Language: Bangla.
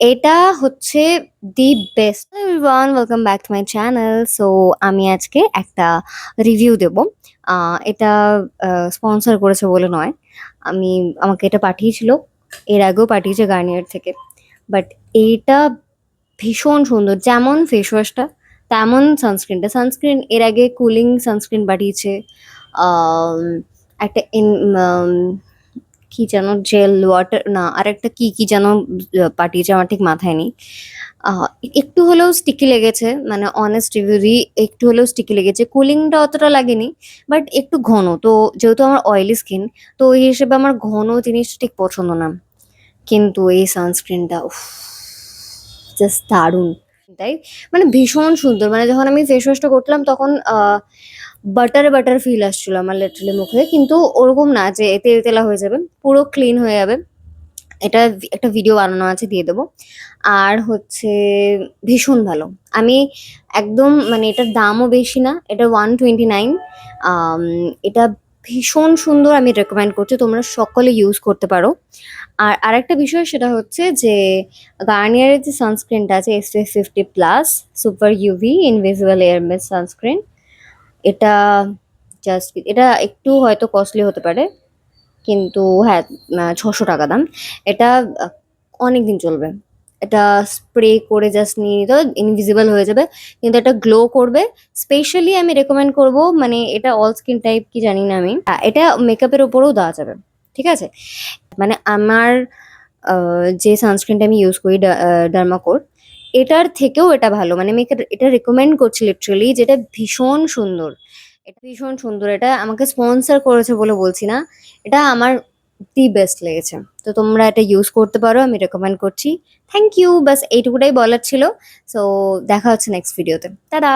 এটা হচ্ছে the best. Everyone, welcome back to my channel. So আমি আজকে একটা রিভিউ দেব। এটা স্পন্সর করেছে বলে নয়, আমাকে এটা পাঠিয়েছিল, এর আগেও পাঠিয়েছে গার্নিয়ার থেকে। বাট এইটা ভীষণ সুন্দর, যেমন ফেস ওয়াশটা তেমন সানস্ক্রিনটা। সানস্ক্রিন এর আগে কুলিং সানস্ক্রিন পাঠিয়েছে, আম, একটা কি যেন জেল ওয়াটার না, আর একটা কি কি যেন পাঠিয়েছে, আমার ঠিক মাথায় নেই। আহ, একটু হলেও স্টিকি লেগেছে, মানে অনেস্ট রিভিউ দিই, একটু হলেও স্টিকি লেগেছে। কুলিংটা অতটা লাগেনি, বাট একটু ঘন তো, যেহেতু আমার অয়েলি স্কিন, তো ওই হিসেবে আমার ঘন জিনিসটা ঠিক পছন্দ না। কিন্তু এই সানস্ক্রিনটা জাস্ট দারুণ। তাই মানে ভীষণ সুন্দর, মানে যখন আমি ফেস ওয়াশটা করলাম তখন বাটার বাটার ফিল আসছিল আমার লিটারালি মুখে, কিন্তু ওরকম না যে তেল তেলা হয়ে যাবে, পুরো ক্লিন হয়ে যাবে। এটা একটা ভিডিও বানানো আছে, দিয়ে দেবো। আর হচ্ছে ভীষণ ভালো। আমি একদম মানে এটার দামও বেশি না, এটা 129। এটা ভীষণ সুন্দর, আমি রেকমেন্ড করছি, তোমরা সকলে ইউজ করতে পারো। আর আরেকটা বিষয় সেটা হচ্ছে যে গার্নিয়ারের যে সানস্ক্রিনটা আছে SPF 50+ super UV invisible air mist sunscreen, এটা এটা একটু হয়তো কস্টলি হতে পারে, কিন্তু হ্যাঁ, 600 টাকা দাম। এটা অনেক দিন চলবে। এটা স্প্রে করে জাস্ট নিয়ে নিতে ইনভিজিবল হয়ে যাবে, কিন্তু এটা গ্লো করবে। স্পেশালি আমি রেকমেন্ড করব, মানে এটা অল স্কিন টাইপ কি জানি না আমি, এটা মেকআপের ওপরেও দেওয়া যাবে, ঠিক আছে। মানে আমার যে সানস্ক্রিনটা আমি ইউজ করি, ডার্মাকোর, এটার থেকেও এটা ভালো, মানে আমি এটা রেকমেন্ড করছি লিটারালি, যেটা ভীষণ সুন্দর। এটা ভীষণ সুন্দর, এটা আমাকে স্পন্সর করেছে বলে বলছি না, এটা আমার দি বেস্ট লেগেছে। তো তোমরা এটা ইউজ করতে পারো, আমি রেকমেন্ড করছি। থ্যাংক ইউ, বাস এইটুকুটাই বলার ছিল। সো দেখা হচ্ছে নেক্সট ভিডিওতে। টাটা।